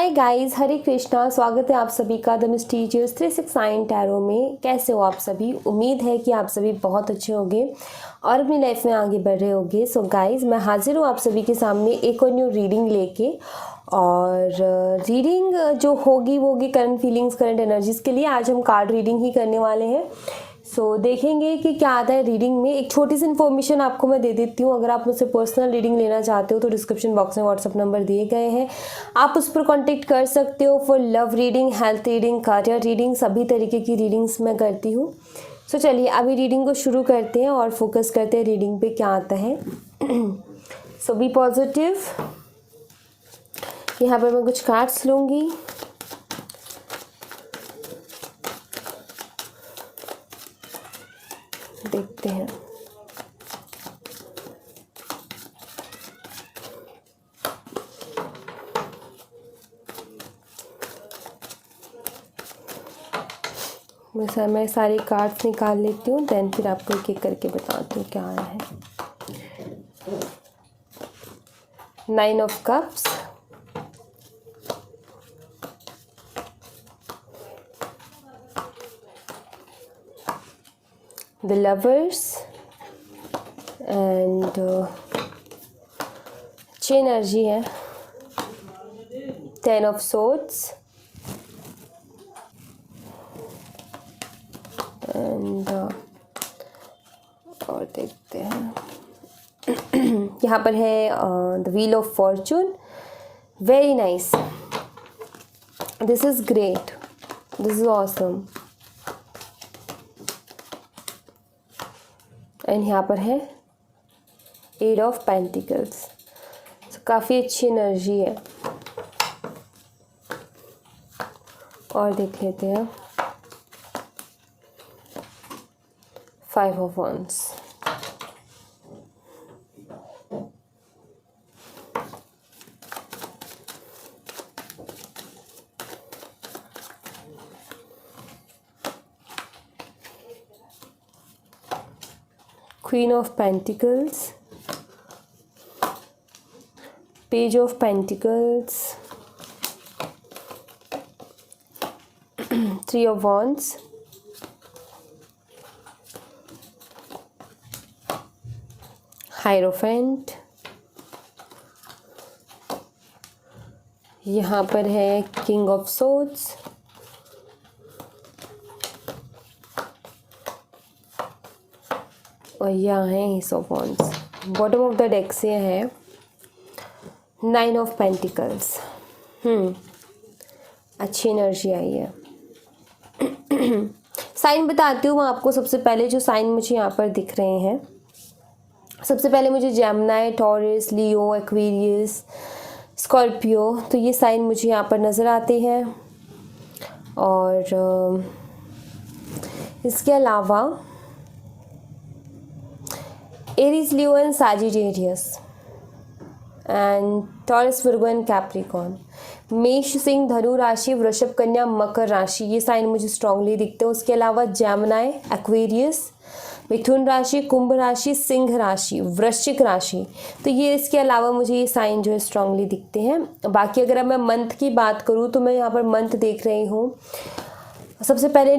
Hi guys, हरे कृष्णा। स्वागत है आप सभी का द मिस्टीरियस 369 टैरो में। कैसे हो आप सभी? उम्मीद है कि आप सभी बहुत अच्छे होंगे और अपनी लाइफ में आगे बढ़ रहे होंगे। सो गाइस, मैं हाजिर हूँ आप सभी के सामने एक और न्यू रीडिंग लेके। और रीडिंग जो होगी वो होगी करंट फीलिंग्स, करंट एनर्जीज़ के लिए। आज हम कार्ड रीडिंग ही करने वाले हैं। सो देखेंगे कि क्या आता है रीडिंग में। एक छोटी सी इन्फॉर्मेशन आपको मैं दे देती हूँ। अगर आप मुझसे पर्सनल रीडिंग लेना चाहते हो तो डिस्क्रिप्शन बॉक्स में व्हाट्सअप नंबर दिए गए हैं, आप उस पर कांटेक्ट कर सकते हो for love reading, health reading, career reading, सभी तरीके की रीडिंग्स मैं करती हूँ। सो चलिए अभी रीडिंग को शुरू करते हैं और फोकस करते हैं रीडिंग पे क्या आता है। सो बी पॉजिटिव। यहाँ पर मैं कुछ कार्ड्स लूँगी। देखते हैं। मैं सारे कार्ड्स निकाल लेती हूँ, देन फिर आपको एक एक करके बताती हूँ क्या आया है। 9 of cups, the lovers and अच्छी एनर्जी है। 10 ऑफ सोर्ड्स एंड और देखते हैं। यहाँ पर है the wheel of Fortune. Very nice, this is great, this is awesome. And यहाँ पर है 8 ऑफ पेंटिकल्स। काफ़ी अच्छी एनर्जी है। और देख लेते हैं 5 of wands। Queen of Pentacles, Page of Pentacles, 3 of Wands, Hierophant। यहाँ पर है King of Swords, और यहाँ है Ace of Wands। Bottom of the deck से है 9 ऑफ पेंटिकल्स। अच्छी एनर्जी आई है। साइन बताती हूँ मैं आपको। सबसे पहले जो साइन मुझे यहाँ पर दिख रहे हैं, सबसे पहले मुझे जेमिनी, टॉरस, लियो, एक्वेरियस, स्कॉर्पियो, तो ये साइन मुझे यहाँ पर नज़र आते हैं। और इसके अलावा Aries, Leo and Sagittarius and taurus, Virgo and Capricorn. मेष, सिंह, धनु राशि, वृषभ, कन्या, मकर राशि, ये साइन मुझे स्ट्रांगली दिखते हैं। उसके अलावा जेमिनी, एक्वेरियस, मिथुन राशि, कुंभ राशि, सिंह राशि, वृश्चिक राशि, तो ये इसके अलावा मुझे ये साइन जो है स्ट्रांगली दिखते हैं। बाकी अगर मैं मंथ की बात करूँ तो मैं यहाँ पर मंथ देख रही हूँ। सबसे पहले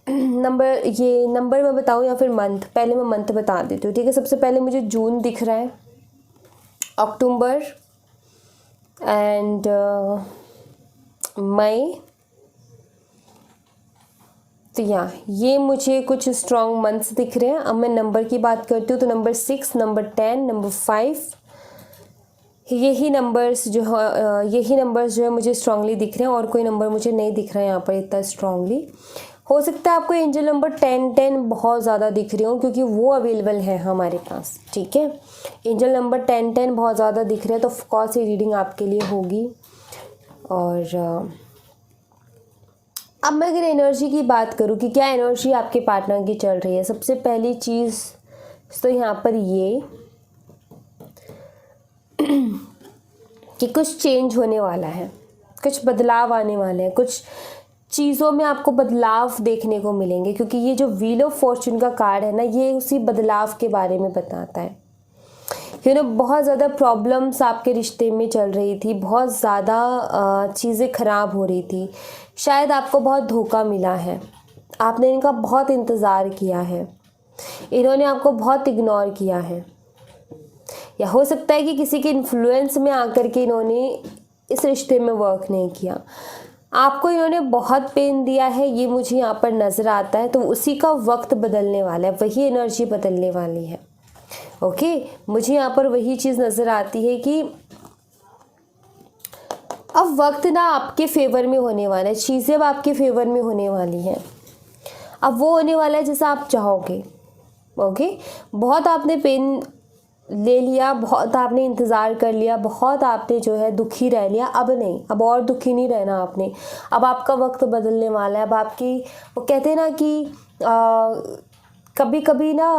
नंबर मैं बताऊँ या फिर मंथ? पहले मैं मंथ बता देती हूँ, ठीक है। सबसे पहले मुझे जून दिख रहा है, अक्टूबर एंड मई। तो ये मुझे कुछ स्ट्रॉन्ग मंथ्स दिख रहे हैं। अब मैं नंबर की बात करती हूँ तो नंबर 6, नंबर 10, नंबर 5, यही नंबर्स जो है मुझे स्ट्रांगली दिख रहे हैं, और कोई नंबर मुझे नहीं दिख रहा है यहाँ पर इतना स्ट्रांगली। हो सकता है आपको एंजल नंबर 10 बहुत ज़्यादा दिख रही हो, क्योंकि वो अवेलेबल है हमारे पास, ठीक है। एंजल नंबर 10 बहुत ज़्यादा दिख रहे हैं, तो ऑफकोर्स ये रीडिंग आपके लिए होगी। और अब मैं अगर एनर्जी की बात करूँ कि क्या एनर्जी आपके पार्टनर की चल रही है, सबसे पहली चीज़ तो यहाँ पर ये कि कुछ चेंज होने वाला है, कुछ बदलाव आने वाले हैं, कुछ चीज़ों में आपको बदलाव देखने को मिलेंगे, क्योंकि ये जो व्हील ऑफ फॉर्चून का कार्ड है ना, ये उसी बदलाव के बारे में बताता है। बहुत ज़्यादा प्रॉब्लम्स आपके रिश्ते में चल रही थी, बहुत ज़्यादा चीज़ें ख़राब हो रही थी। शायद आपको बहुत धोखा मिला है, आपने इनका बहुत इंतज़ार किया है, इन्होंने आपको बहुत इग्नोर किया है, या हो सकता है कि किसी के इन्फ्लुएंस में आकर के इन्होंने इस रिश्ते में वर्क नहीं किया। आपको इन्होंने बहुत पेन दिया है, ये मुझे यहाँ पर नज़र आता है। तो उसी का वक्त बदलने वाला है, वही एनर्जी बदलने वाली है। ओके, मुझे यहाँ पर वही चीज़ नज़र आती है कि अब वक्त ना आपके फेवर में होने वाला है, चीज़ें अब आपके फेवर में होने वाली हैं। अब वो होने वाला है जैसा आप चाहोगे। ओके, बहुत आपने पेन ले लिया, बहुत आपने इंतज़ार कर लिया, बहुत आपने जो है दुखी रह लिया। अब नहीं, अब और दुखी नहीं रहना आपने। अब आपका वक्त बदलने वाला है। अब आपकी, वो कहते हैं ना कि कभी कभी ना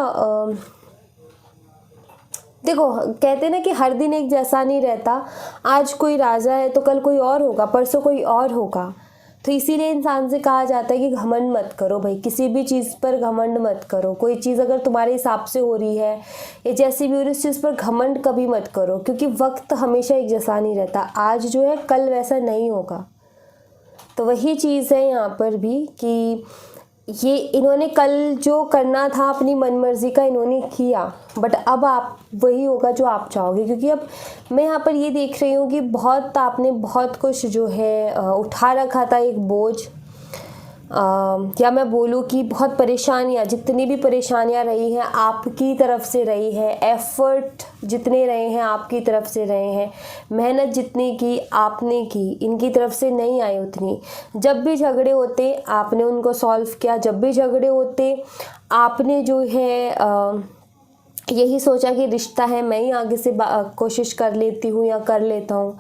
देखो, कहते हैं ना कि हर दिन एक जैसा नहीं रहता। आज कोई राजा है तो कल कोई और होगा, परसों कोई और होगा। तो इसीलिए इंसान से कहा जाता है कि घमंड मत करो भाई, किसी भी चीज़ पर घमंड मत करो। कोई चीज़ अगर तुम्हारे हिसाब से हो रही है या जैसी भी हो रही, उस चीज़ पर घमंड कभी मत करो, क्योंकि वक्त हमेशा एक जैसा नहीं रहता। आज जो है कल वैसा नहीं होगा। तो वही चीज़ है यहाँ पर भी कि ये इन्होंने कल जो करना था अपनी मनमर्जी का इन्होंने किया, बट अब आप वही होगा जो आप चाहोगे। क्योंकि अब मैं यहाँ पर ये देख रही हूँ कि बहुत आपने बहुत कुछ जो है उठा रखा था, एक बोझ, या मैं बोलूँ कि बहुत परेशानियाँ, जितनी भी परेशानियाँ रही हैं आपकी तरफ से रही है, एफ़र्ट जितने रहे हैं आपकी तरफ से रहे हैं, मेहनत जितनी की आपने की, इनकी तरफ से नहीं आई उतनी। जब भी झगड़े होते आपने उनको सॉल्व किया, जब भी झगड़े होते आपने जो है यही सोचा कि रिश्ता है, मैं ही आगे से कोशिश कर लेती हूँ या कर लेता हूँ,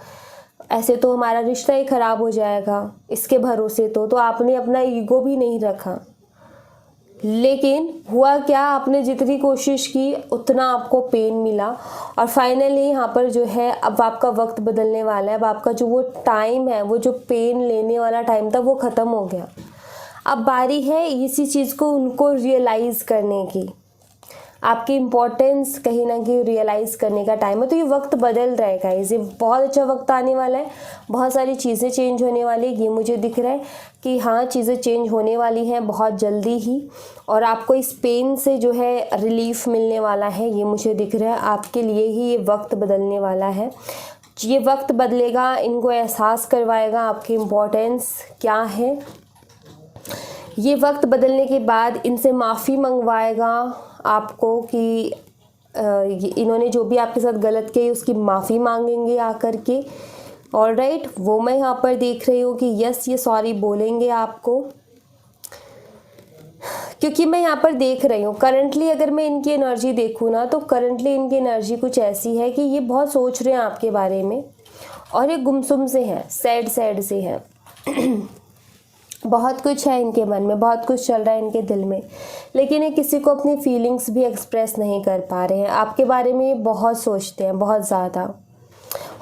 ऐसे तो हमारा रिश्ता ही ख़राब हो जाएगा इसके भरोसे। तो आपने अपना ईगो भी नहीं रखा। लेकिन हुआ क्या, आपने जितनी कोशिश की उतना आपको पेन मिला। और फाइनली यहाँ पर जो है अब आपका वक्त बदलने वाला है। अब आपका जो वो टाइम है, वो जो पेन लेने वाला टाइम था, वो ख़त्म हो गया। अब बारी है इसी चीज़ को उनको रियलाइज़ करने की। आपकी इम्पोर्टेंस कहीं ना कहीं रियलाइज़ करने का टाइम है। तो ये वक्त बदल रहेगा, ये बहुत अच्छा वक्त आने वाला है। बहुत सारी चीज़ें चेंज होने वाली है, ये मुझे दिख रहा है कि हाँ, चीज़ें चेंज होने वाली हैं बहुत जल्दी ही। और आपको इस पेन से जो है रिलीफ मिलने वाला है, ये मुझे दिख रहा है। आपके लिए ही ये वक्त बदलने वाला है। ये वक्त बदलेगा, इनको एहसास करवाएगा आपकी इम्पोर्टेंस क्या है। ये वक्त बदलने के बाद इनसे माफ़ी मंगवाएगा आपको कि इन्होंने जो भी आपके साथ गलत किया उसकी माफ़ी मांगेंगे आकर के। ऑलराइट, वो मैं यहाँ पर देख रही हूँ कि यस, ये सॉरी बोलेंगे आपको। क्योंकि मैं यहाँ पर देख रही हूँ करंटली, अगर मैं इनकी एनर्जी देखूँ ना, तो करंटली इनकी एनर्जी कुछ ऐसी है कि ये बहुत सोच रहे हैं आपके बारे में, और ये गुमसुम से हैं, सैड से हैं। बहुत कुछ है इनके मन में, बहुत कुछ चल रहा है इनके दिल में, लेकिन ये किसी को अपनी फीलिंग्स भी एक्सप्रेस नहीं कर पा रहे हैं। आपके बारे में ये बहुत सोचते हैं, बहुत ज़्यादा।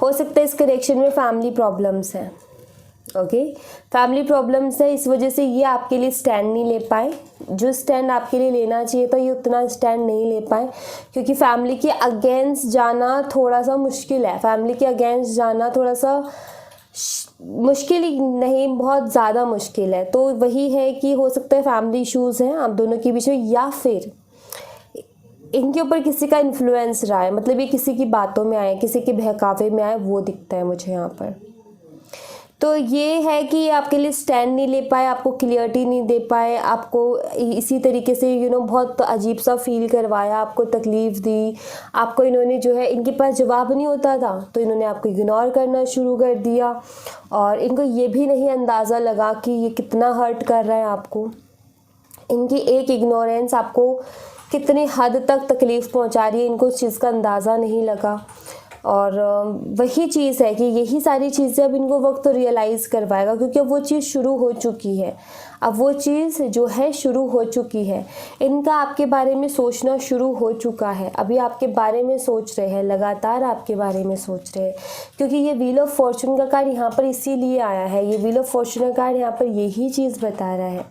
हो सकता है इस कनेक्शन में फैमिली प्रॉब्लम्स हैं। ओके, फैमिली प्रॉब्लम्स है, इस वजह से ये आपके लिए स्टैंड नहीं ले पाए। जो स्टैंड आपके लिए लेना चाहिए था, ये उतना स्टैंड नहीं ले पाए, क्योंकि फैमिली के अगेंस्ट जाना थोड़ा सा मुश्किल है। फैमिली के अगेंस्ट जाना थोड़ा सा मुश्किल ही नहीं, बहुत ज़्यादा मुश्किल है। तो वही है कि हो सकता है फैमिली इश्यूज़ हैं आप दोनों के बीच में, या फिर इनके ऊपर किसी का इन्फ्लुएंस रहा है, मतलब ये किसी की बातों में आए, किसी के बहकावे में आए, वो दिखता है मुझे यहाँ पर। तो ये है कि ये आपके लिए स्टैंड नहीं ले पाए, आपको क्लियरिटी नहीं दे पाए, आपको इसी तरीके से बहुत अजीब सा फील करवाया, आपको तकलीफ़ दी। आपको इन्होंने जो है, इनके पास जवाब नहीं होता था तो इन्होंने आपको इग्नोर करना शुरू कर दिया, और इनको ये भी नहीं अंदाज़ा लगा कि ये कितना हर्ट कर रहा है आपको। इनकी एक इग्नोरेंस आपको कितनी हद तक तकलीफ़ पहुंचा रही है, इनको उस चीज़ का अंदाज़ा नहीं लगा। और वही चीज़ है कि यही सारी चीज़ें अब इनको वक्त रियलाइज़ करवाएगा, क्योंकि अब वो चीज़ शुरू हो चुकी है। अब वो चीज़ जो है शुरू हो चुकी है। इनका आपके बारे में सोचना शुरू हो चुका है, अभी आपके बारे में सोच रहे हैं, लगातार आपके बारे में सोच रहे हैं। क्योंकि ये व्हील ऑफ फॉर्चून का कार्ड यहाँ पर इसीलिए आया है। ये व्हील ऑफ फॉर्चून का कार्ड यहाँ पर यही चीज़ बता रहा है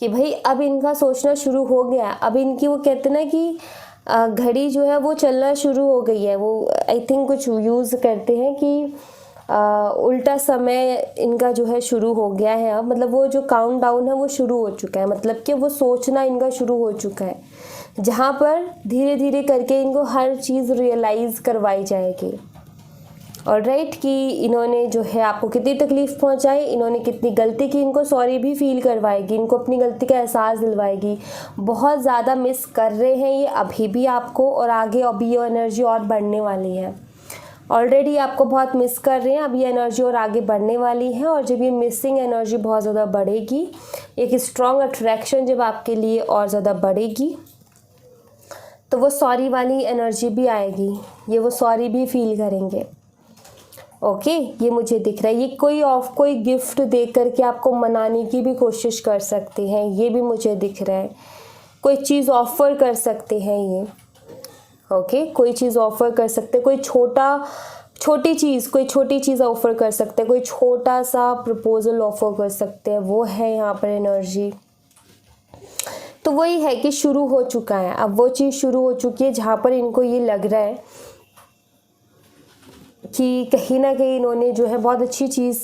कि भाई अब इनका सोचना शुरू हो गया। अब इनकी, वो कहते ना कि घड़ी जो है वो चलना शुरू हो गई है। वो आई थिंक कुछ यूज़ करते हैं कि उल्टा समय इनका जो है शुरू हो गया है अब, मतलब वो जो काउंट डाउन है वो शुरू हो चुका है, मतलब कि वो सोचना इनका शुरू हो चुका है, जहाँ पर धीरे धीरे करके इनको हर चीज़ रियलाइज़ करवाई जाएगी। और राइट कि इन्होंने जो है आपको कितनी तकलीफ़ पहुंचाई, इन्होंने कितनी गलती की, इनको सॉरी भी फील करवाएगी, इनको अपनी गलती का एहसास दिलवाएगी। बहुत ज़्यादा मिस कर रहे हैं ये अभी भी आपको, और आगे अभी ये एनर्जी और बढ़ने वाली है। ऑलरेडी आपको बहुत मिस कर रहे हैं, अब ये एनर्जी और आगे बढ़ने वाली है। और जब ये मिसिंग एनर्जी बहुत ज़्यादा बढ़ेगी, एक स्ट्रॉन्ग अट्रैक्शन जब आपके लिए और ज़्यादा बढ़ेगी, तो वो सॉरी वाली एनर्जी भी आएगी, ये वो सॉरी भी फील करेंगे। ओके ये मुझे दिख रहा है। ये कोई गिफ्ट दे करके आपको मनाने की भी कोशिश कर सकते हैं, ये भी मुझे दिख रहा है। कोई चीज़ ऑफ़र कर सकते हैं ये। ओके कोई चीज़ ऑफ़र कर सकते हैं, कोई छोटी चीज़ ऑफ़र कर सकते हैं, कोई छोटा सा प्रपोज़ल ऑफ़र कर सकते हैं, वो है यहाँ पर एनर्जी। तो वही है कि शुरू हो चुका है, अब वो चीज़ शुरू हो चुकी है जहाँ पर इनको ये लग रहा है कि कहीं ना कहीं इन्होंने जो है बहुत अच्छी चीज़,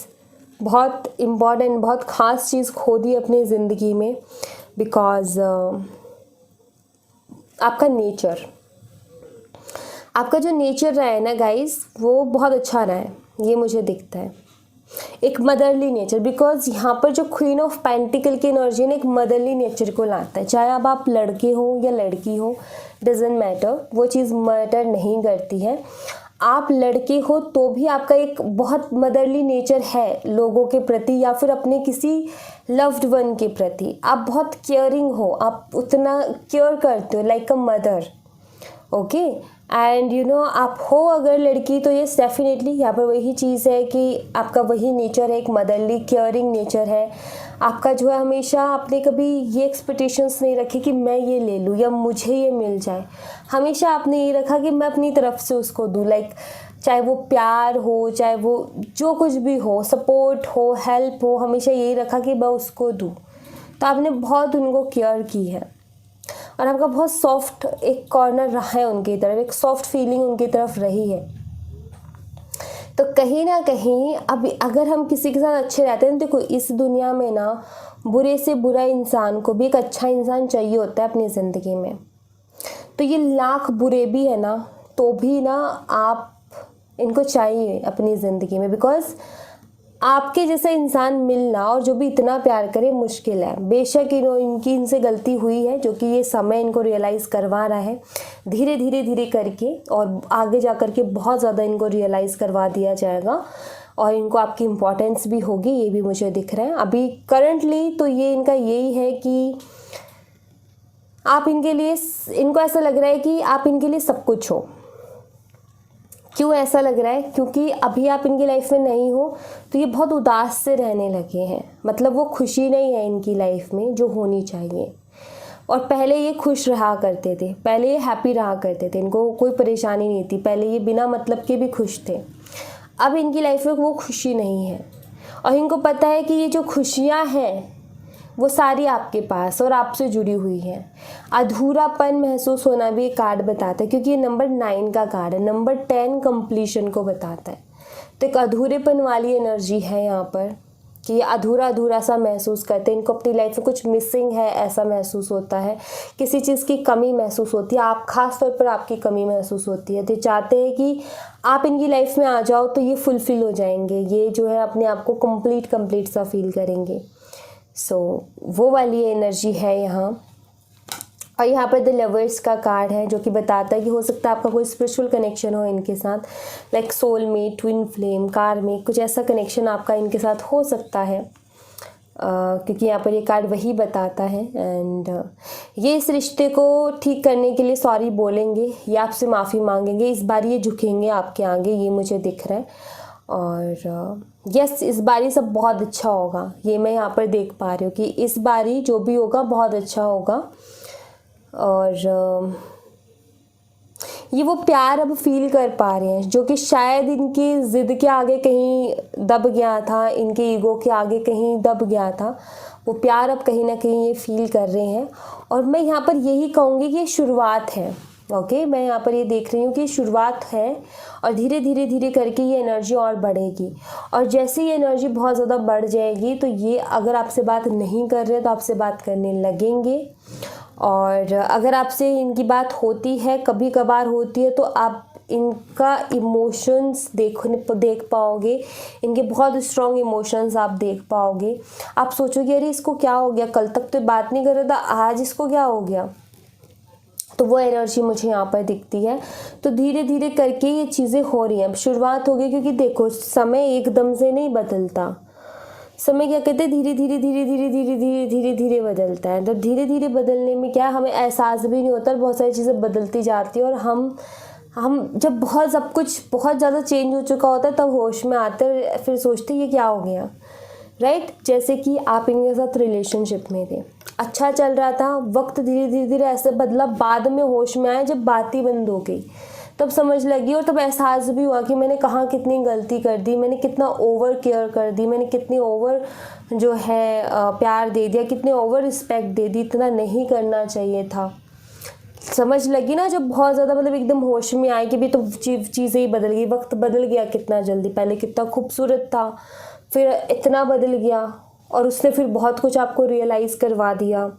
बहुत इम्पॉर्टेंट, बहुत ख़ास चीज़ खो दी अपनी ज़िंदगी में। बिकॉज़ आपका जो नेचर रहा है ना गाइस, वो बहुत अच्छा रहा है, ये मुझे दिखता है। एक मदरली नेचर, बिकॉज यहाँ पर जो क्वीन ऑफ पेंटिकल की एनर्जी ने एक मदरली नेचर को लाता है। चाहे अब आप लड़के हो या लड़की हो, डजेंट मैटर, वो चीज़ मैटर नहीं करती है। आप लड़के हो तो भी आपका एक बहुत मदरली नेचर है लोगों के प्रति, या फिर अपने किसी लव्ड वन के प्रति। आप बहुत केयरिंग हो, आप उतना केयर करते हो, like a mother. Okay and you know आप हो अगर लड़की, तो ये डेफिनेटली यहाँ पर वही चीज़ है कि आपका वही नेचर है, एक मदरली केयरिंग नेचर है आपका, जो है हमेशा आपने कभी ये एक्सपेक्टेशंस नहीं रखी कि मैं ये ले लूँ या मुझे ये मिल जाए। हमेशा आपने ये रखा कि मैं अपनी तरफ से उसको दूँ, लाइक चाहे वो प्यार हो, चाहे वो जो कुछ भी हो, सपोर्ट हो, हेल्प हो, हमेशा यही रखा कि मैं उसको दूँ। तो आपने बहुत उनको केयर की है, और आपका बहुत सॉफ्ट एक कॉर्नर रहा है उनकी तरफ, एक सॉफ्ट फीलिंग उनकी तरफ रही है। तो कहीं ना कहीं अब अगर हम किसी के साथ अच्छे रहते हैं, देखो इस दुनिया में ना बुरे से बुरा इंसान को भी एक अच्छा इंसान चाहिए होता है अपनी ज़िंदगी में। तो ये लाख बुरे भी है ना, तो भी ना आप इनको चाहिए अपनी ज़िंदगी में, बिकॉज़ आपके जैसा इंसान मिलना और जो भी इतना प्यार करे मुश्किल है। बेशक इनकी इनसे गलती हुई है, जो कि ये समय इनको रियलाइज़ करवा रहा है धीरे धीरे करके, और आगे जा कर के बहुत ज़्यादा इनको रियलाइज़ करवा दिया जाएगा, और इनको आपकी इम्पोर्टेंस भी होगी, ये भी मुझे दिख रहा है। अभी करंटली तो ये इनका यही है कि आप इनके लिए, इनको ऐसा लग रहा है कि आप इनके लिए सब कुछ हो। क्यों ऐसा लग रहा है? क्योंकि अभी आप इनकी लाइफ में नहीं हो, तो ये बहुत उदास से रहने लगे हैं, मतलब वो खुशी नहीं है इनकी लाइफ में जो होनी चाहिए। और पहले ये खुश रहा करते थे, पहले ये हैप्पी रहा करते थे, इनको कोई परेशानी नहीं थी, पहले ये बिना मतलब के भी खुश थे। अब इनकी लाइफ में वो खुशी नहीं है, और इनको पता है कि ये जो खुशियाँ हैं वो सारी आपके पास और आपसे जुड़ी हुई है। अधूरापन महसूस होना भी एक कार्ड बताता है, क्योंकि ये नंबर 9 का कार्ड है, नंबर 10 कंप्लीशन को बताता है। तो एक अधूरेपन वाली एनर्जी है यहाँ पर, कि ये अधूरा अधूरा सा महसूस करते हैं, इनको अपनी लाइफ में कुछ मिसिंग है ऐसा महसूस होता है, किसी चीज़ की कमी महसूस होती है, आप खास तौर पर आपकी कमी महसूस होती है। तो चाहते हैं कि आप इनकी लाइफ में आ जाओ तो ये फुलफिल हो जाएंगे, ये जो है अपने आप को कंप्लीट सा फील करेंगे। सो वो वाली एनर्जी है यहाँ। और यहाँ पर द लवर्स का कार्ड है, जो कि बताता है कि हो सकता है आपका कोई स्पिरिचुअल कनेक्शन हो इनके साथ, लाइक सोलमेट, ट्विन फ्लेम, कार्मिक, कुछ ऐसा कनेक्शन आपका इनके साथ हो सकता है, क्योंकि यहाँ पर ये कार्ड वही बताता है। एंड ये इस रिश्ते को ठीक करने के लिए सॉरी बोलेंगे, ये आपसे माफ़ी मांगेंगे, इस बार ये झुकेंगे आपके आगे, ये मुझे दिख रहा है। और यस इस बारी सब बहुत अच्छा होगा, ये मैं यहाँ पर देख पा रही हूँ कि इस बारी जो भी होगा बहुत अच्छा होगा। और ये वो प्यार अब फील कर पा रहे हैं, जो कि शायद इनकी ज़िद के आगे कहीं दब गया था, इनके ईगो के आगे कहीं दब गया था, वो प्यार अब कहीं ना कहीं ये फील कर रहे हैं। और मैं यहाँ पर यही कहूँगी कि ये शुरुआत है, ओके, मैं यहाँ पर ये देख रही हूँ कि शुरुआत है और धीरे धीरे धीरे करके ये एनर्जी और बढ़ेगी, और जैसे ये एनर्जी बहुत ज़्यादा बढ़ जाएगी तो ये अगर आपसे बात नहीं कर रहे तो आपसे बात करने लगेंगे, और अगर आपसे इनकी बात होती है, कभी कभार होती है, तो आप इनका इमोशंस देख पाओगे, इनके बहुत स्ट्रॉन्ग इमोशंस आप देख पाओगे। आप सोचोगे अरे इसको क्या हो गया, कल तक तो बात नहीं कर रहा था, आज इसको क्या हो गया। तो वो एनर्जी मुझे यहाँ पर दिखती है। तो धीरे धीरे करके ये चीज़ें हो रही हैं, अब शुरुआत होगी, क्योंकि देखो समय एकदम से नहीं बदलता। समय क्या कहते हैं, धीरे धीरे धीरे धीरे धीरे धीरे धीरे धीरे बदलता है। तो धीरे धीरे बदलने में क्या हमें एहसास भी नहीं होता, और बहुत सारी चीज़ें बदलती जाती है, और हम जब बहुत सब कुछ बहुत ज़्यादा चेंज हो चुका होता है तब होश में आते हैं, फिर सोचते हैं ये क्या हो गया, राइट। जैसे कि आप इनके साथ रिलेशनशिप में थे, अच्छा चल रहा था, वक्त धीरे धीरे धीरे ऐसे बदला, बाद में होश में आया जब बात ही बंद हो गई, तब समझ लगी और तब एहसास भी हुआ कि मैंने कहाँ कितनी गलती कर दी, मैंने कितना ओवर केयर कर दी, मैंने कितनी ओवर जो है प्यार दे दिया, कितनी ओवर रिस्पेक्ट दे दी, इतना नहीं करना चाहिए था। समझ लगी ना, जब बहुत ज़्यादा मतलब एकदम होश में आए कि भी तो चीज़ें ही बदल गई, वक्त बदल गया कितना जल्दी, पहले कितना खूबसूरत था, फिर इतना बदल गया, और उसने फिर बहुत कुछ आपको रियलाइज़ करवा दिया,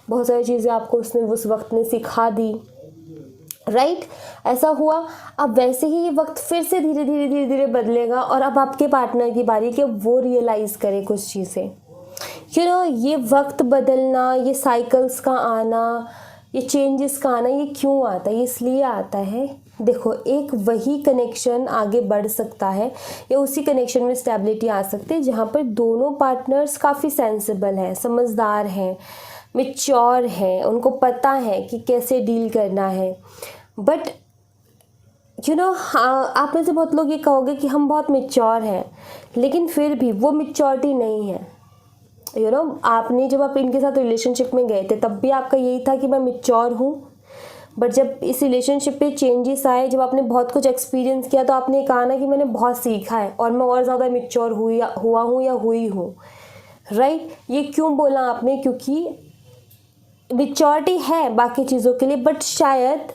बहुत सारी चीज़ें आपको उसने उस वक्त ने सिखा दी, राइट। ऐसा हुआ। अब वैसे ही ये वक्त फिर से धीरे धीरे धीरे धीरे बदलेगा, और अब आपके पार्टनर की बारी कि वो रियलाइज़ करे कुछ चीज़ें। ये वक्त बदलना, ये साइकिल्स का आना, ये चेंजेस का आना, ये क्यों आता है, ये इसलिए आता है, देखो एक वही कनेक्शन आगे बढ़ सकता है, या उसी कनेक्शन में स्टेबिलिटी आ सकती है जहाँ पर दोनों पार्टनर्स काफ़ी सेंसिबल हैं, समझदार हैं, मैच्योर हैं, उनको पता है कि कैसे डील करना है। बट हाँ, आप में से बहुत लोग ये कहोगे कि हम बहुत मैच्योर हैं, लेकिन फिर भी वो मैच्योरिटी नहीं है। आपने जब आप इनके साथ रिलेशनशिप में गए थे तब भी आपका यही था कि मैं मैच्योर हूँ, बट जब इस रिलेशनशिप पे चेंजेस आए, जब आपने बहुत कुछ एक्सपीरियंस किया, तो आपने कहा ना कि मैंने बहुत सीखा है और मैं और ज़्यादा मैच्योर हुआ हूँ या हुई हूँ, राइट। ये क्यों बोला आपने, क्योंकि मैच्योरिटी है बाकी चीज़ों के लिए, बट शायद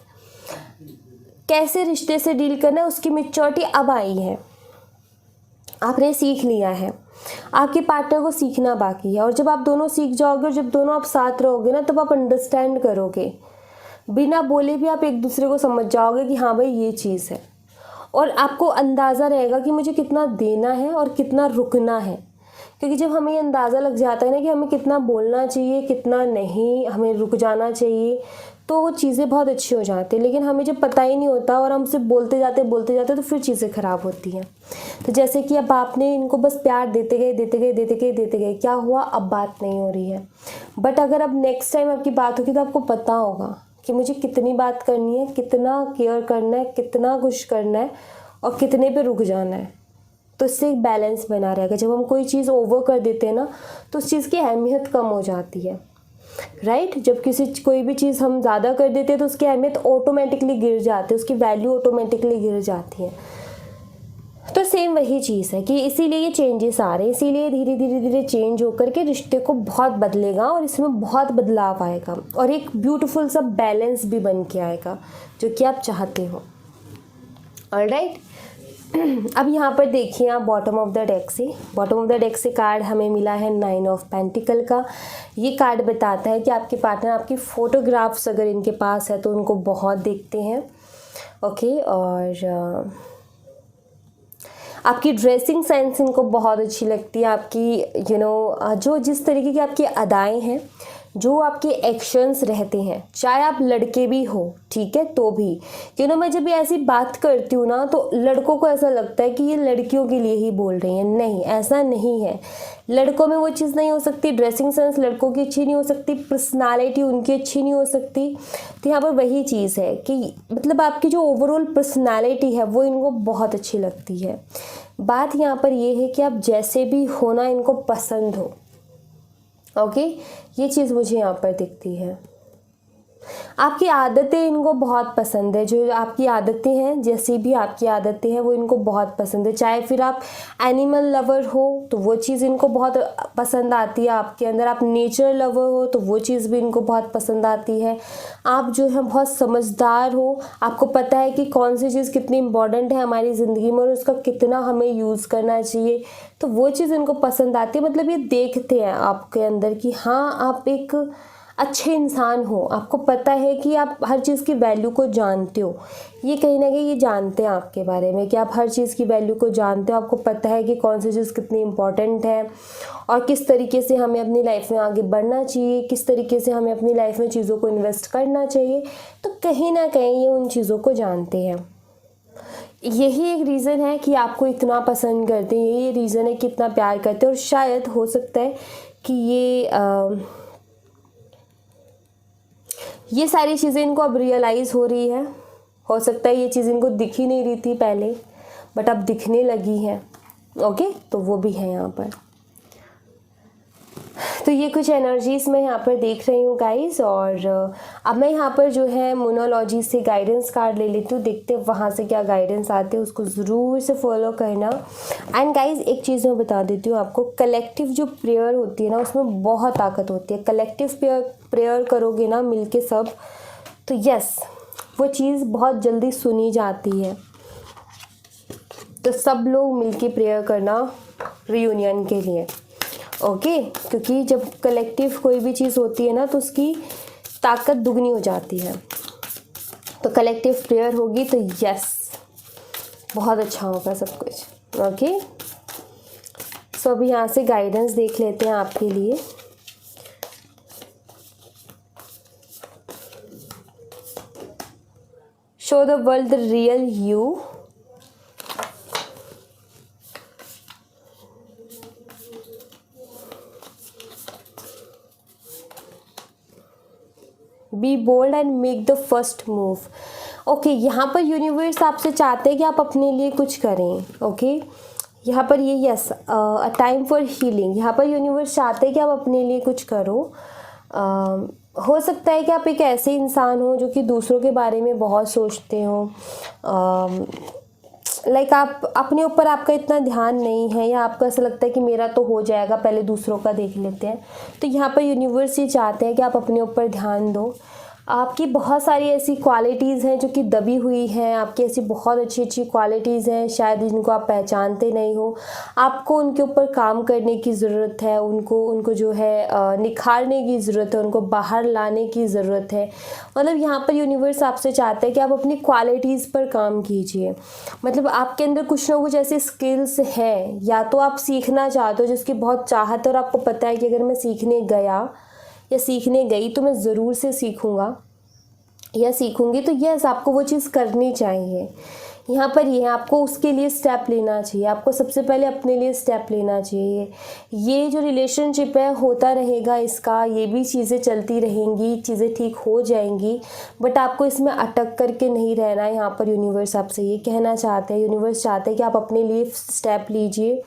कैसे रिश्ते से डील करना है उसकी मैच्योरिटी अब आई है, आपने सीख लिया है, आपके पार्टनर को सीखना बाकी है। और जब आप दोनों सीख जाओगे और जब दोनों आप साथ रहोगे ना, तब आप अंडरस्टैंड करोगे, बिना बोले भी आप एक दूसरे को समझ जाओगे कि हाँ भाई ये चीज़ है, और आपको अंदाज़ा रहेगा कि मुझे कितना देना है और कितना रुकना है। क्योंकि जब हमें अंदाज़ा लग जाता है ना कि हमें कितना बोलना चाहिए, कितना नहीं, हमें रुक जाना चाहिए, तो वो चीज़ें बहुत अच्छी हो जाती है। लेकिन हमें जब पता ही नहीं होता और हम सिर्फ बोलते जाते तो फिर चीज़ें ख़राब होती हैं। तो जैसे कि अब आपने इनको बस प्यार देते गए, क्या हुआ, अब बात नहीं हो रही है। बट अगर अब नेक्स्ट टाइम आपकी बात होगी तो आपको पता होगा कि मुझे कितनी बात करनी है, कितना केयर करना है, कितना कुछ करना है, और कितने पे रुक जाना है। तो इससे एक बैलेंस बना रहेगा। जब हम कोई चीज़ ओवर कर देते हैं ना, तो उस चीज़ की अहमियत कम हो जाती है, राइट। जब कोई भी चीज़ हम ज़्यादा कर देते हैं तो उसकी अहमियत ऑटोमेटिकली गिर जाती है, उसकी वैल्यू ऑटोमेटिकली गिर जाती है। तो सेम वही चीज़ है कि इसीलिए ये चेंजेस आ रहे हैं, इसीलिए धीरे धीरे चेंज होकर के रिश्ते को बहुत बदलेगा, और इसमें बहुत बदलाव आएगा, और एक ब्यूटीफुल सा बैलेंस भी बन के आएगा जो कि आप चाहते हो। ऑलराइट। अब यहाँ पर देखिए आप बॉटम ऑफ द डेक से कार्ड हमें मिला है 9 ऑफ पेंटिकल का। ये कार्ड बताता है कि आपके पार्टनर आपकी फ़ोटोग्राफ्स अगर इनके पास है तो उनको बहुत देखते हैं, ओके। और आपकी ड्रेसिंग सेंस इनको बहुत अच्छी लगती है, आपकी जो जिस तरीके की आपकी अदाएं हैं, जो आपके एक्शंस रहते हैं, चाहे आप लड़के भी हो, ठीक है, तो भी मैं जब ये ऐसी बात करती हूँ ना, तो लड़कों को ऐसा लगता है कि ये लड़कियों के लिए ही बोल रही हैं। नहीं, ऐसा नहीं है। लड़कों में वो चीज़ नहीं हो सकती, ड्रेसिंग सेंस लड़कों की अच्छी नहीं हो सकती, पर्सनालिटी उनकी अच्छी नहीं हो सकती। तो यहाँ पर वही चीज़ है कि मतलब आपकी जो ओवरऑल पर्सनालिटी है वो इनको बहुत अच्छी लगती है। बात यहाँ पर ये है कि आप जैसे भी हो ना, इनको पसंद हो, ओके। ये चीज़ मुझे यहाँ पर दिखती है। आपकी आदतें इनको बहुत पसंद है, जो आपकी आदतें हैं, जैसी भी आपकी आदतें हैं वो इनको बहुत पसंद है। चाहे फिर आप एनिमल लवर हो तो वो चीज़ इनको बहुत पसंद आती है आपके अंदर, आप नेचर लवर हो तो वो चीज़ भी इनको बहुत पसंद आती है। आप जो है बहुत समझदार हो, आपको पता है कि कौन सी चीज़ कितनी इम्पॉर्टेंट है हमारी ज़िंदगी में और उसका कितना हमें यूज़ करना चाहिए, तो वो चीज़ इनको पसंद आती है। मतलब ये देखते हैं आपके अंदर कि हाँ आप एक अच्छे इंसान हो, आपको पता है कि आप हर चीज़ की वैल्यू को जानते हो। ये कहीं ना कहीं ये जानते हैं आपके बारे में कि आप हर चीज़ की वैल्यू को जानते हो, आपको पता है कि कौन सी चीज़ कितनी इम्पोर्टेंट है और किस तरीके से हमें अपनी लाइफ में आगे बढ़ना चाहिए, किस तरीके से हमें अपनी लाइफ में चीज़ों को इन्वेस्ट करना चाहिए। तो कहीं ना कहीं ये उन चीज़ों को जानते हैं। यही एक रीज़न है कि आपको इतना पसंद करते हैं, यही रीज़न है कि इतना प्यार करते हैं। और शायद हो सकता है कि ये सारी चीज़ें इनको अब रियलाइज़ हो रही है। हो सकता है ये चीज़ इनको दिख ही नहीं रही थी पहले, बट अब दिखने लगी है। ओके, तो वो भी है यहाँ पर। तो ये कुछ एनर्जीज मैं यहाँ पर देख रही हूँ गाइस। और अब मैं यहाँ पर जो है मोनोलॉजी से गाइडेंस कार्ड ले लेती हूँ, देखते हैं वहाँ से क्या गाइडेंस आते हैं, उसको ज़रूर से फॉलो करना। एंड गाइस एक चीज़ मैं बता देती हूँ आपको, कलेक्टिव जो प्रेयर होती है ना उसमें बहुत ताकत होती है। कलेक्टिव प्रेयर करोगे ना मिलके सब, तो यस वो चीज़ बहुत जल्दी सुनी जाती है। तो सब लोग मिलके प्रेयर करना रियूनियन के लिए, ओके क्योंकि जब कलेक्टिव कोई भी चीज़ होती है ना तो उसकी ताकत दुगनी हो जाती है। तो कलेक्टिव प्रेयर होगी तो यस बहुत अच्छा होगा सब कुछ। ओके, सो अभी यहाँ से गाइडेंस देख लेते हैं आपके लिए। Show the world the real you. Be bold and make the first move. Okay, यहाँ पर यूनिवर्स आपसे चाहते हैं कि आप अपने लिए कुछ करें। ओके यहाँ पर ये yes a time for healing, यहाँ पर यूनिवर्स चाहते हैं कि आप अपने लिए कुछ करो। हो सकता है कि आप एक ऐसे इंसान हो जो कि दूसरों के बारे में बहुत सोचते हो, लाइक आप अपने ऊपर आपका इतना ध्यान नहीं है, या आपको ऐसा लगता है कि मेरा तो हो जाएगा, पहले दूसरों का देख लेते हैं। तो यहाँ पर यूनिवर्स ये चाहते हैं कि आप अपने ऊपर ध्यान दो। आपकी बहुत सारी ऐसी क्वालिटीज़ हैं जो कि दबी हुई हैं, आपकी ऐसी बहुत अच्छी अच्छी क्वालिटीज़ हैं शायद जिनको आप पहचानते नहीं हो। आपको उनके ऊपर काम करने की ज़रूरत है, उनको जो है निखारने की ज़रूरत है, उनको बाहर लाने की ज़रूरत है। मतलब यहाँ पर यूनिवर्स आपसे चाहता है कि आप अपनी क्वालिटीज़ पर काम कीजिए। मतलब आपके अंदर कुछ ना कुछ ऐसे स्किल्स हैं, या तो आप सीखना चाहते हो जिसकी बहुत चाहत है और आपको पता है कि अगर मैं सीखने गया या सीखने गई तो मैं ज़रूर से सीखूँगा या सीखूँगी, तो यस आपको वो चीज़ करनी चाहिए। यहाँ पर ये आपको उसके लिए स्टेप लेना चाहिए, आपको सबसे पहले अपने लिए स्टेप लेना चाहिए। ये जो रिलेशनशिप है होता रहेगा इसका, ये भी चीज़ें चलती रहेंगी, चीज़ें ठीक हो जाएंगी, बट आपको इसमें अटक करके नहीं रहना है। यहाँ पर यूनिवर्स आपसे ये कहना चाहते हैं, यूनिवर्स चाहते हैं कि आप अपने लिए स्टेप लीजिए,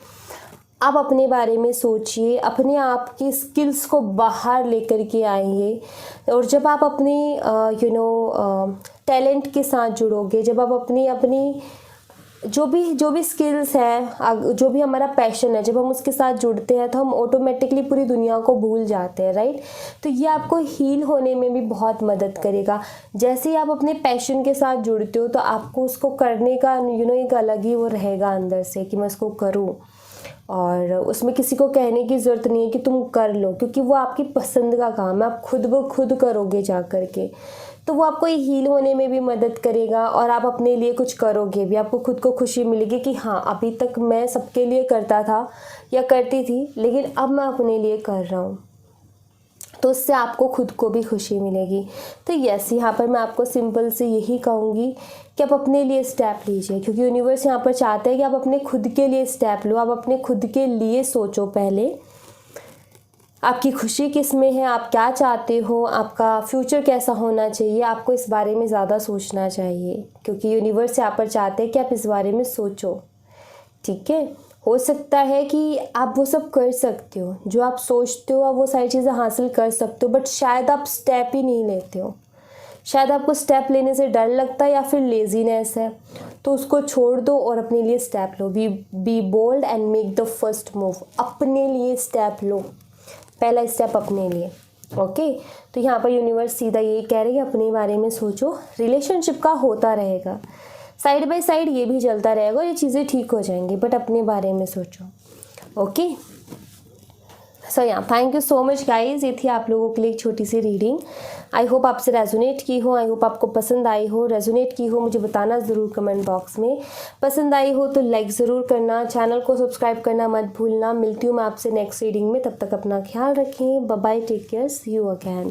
आप अपने बारे में सोचिए, अपने आप की स्किल्स को बाहर लेकर के आइए। और जब आप अपनी टैलेंट के साथ जुड़ोगे, जब आप अपनी जो भी स्किल्स है, जो भी हमारा पैशन है, जब हम उसके साथ जुड़ते हैं तो हम ऑटोमेटिकली पूरी दुनिया को भूल जाते हैं, राइट। तो ये आपको हील होने में भी बहुत मदद करेगा। जैसे ही आप अपने पैशन के साथ जुड़ते हो तो आपको उसको करने का एक अलग ही वो रहेगा अंदर से कि मैं उसको करूँ, और उसमें किसी को कहने की ज़रूरत नहीं है कि तुम कर लो, क्योंकि वो आपकी पसंद का काम है, आप खुद ब खुद करोगे जा कर के। तो वो आपको हील होने में भी मदद करेगा और आप अपने लिए कुछ करोगे भी, आपको खुद को खुशी मिलेगी कि हाँ अभी तक मैं सबके लिए करता था या करती थी, लेकिन अब मैं अपने लिए कर रहा हूँ, तो उससे आपको खुद को भी खुशी मिलेगी। तो यस यहाँ पर मैं आपको सिंपल से यही कहूँगी कि आप अपने लिए स्टेप लीजिए, क्योंकि यूनिवर्स यहाँ पर चाहता है कि आप अपने खुद के लिए स्टेप लो, आप अपने खुद के लिए सोचो पहले, आपकी खुशी किस में है, आप क्या चाहते हो, आपका फ्यूचर कैसा होना चाहिए, आपको इस बारे में ज़्यादा सोचना चाहिए, क्योंकि यूनिवर्स यहाँ पर चाहते हैं कि आप इस बारे में सोचो। ठीक है, हो सकता है कि आप वो सब कर सकते हो जो आप सोचते हो, आप वो सारी चीज़ें हासिल कर सकते हो, बट शायद आप स्टेप ही नहीं लेते हो, शायद आपको स्टेप लेने से डर लगता है या फिर लेजीनेस है, तो उसको छोड़ दो और अपने लिए स्टेप लो। Be bold and make the first move. अपने लिए स्टेप लो, पहला स्टेप अपने लिए। ओके, तो यहाँ पर यूनिवर्स सीधा यही कह रही है, अपने बारे में सोचो। रिलेशनशिप का होता रहेगा, साइड बाय साइड ये भी चलता रहेगा, ये चीज़ें ठीक हो जाएंगी, बट अपने बारे में सोचो। ओके, सो यहाँ thank you so much guys. ये थी आप लोगों के लिए एक छोटी सी रीडिंग। आई होप आपसे रेजोनेट की हो, आई होप आपको पसंद आई हो। रेजोनेट की हो मुझे बताना ज़रूर कमेंट बॉक्स में। पसंद आई हो तो लाइक ज़रूर करना, चैनल को सब्सक्राइब करना मत भूलना। मिलती हूँ मैं आपसे नेक्स्ट रीडिंग में, तब तक अपना ख्याल रखें। Bye bye, take care, see you again.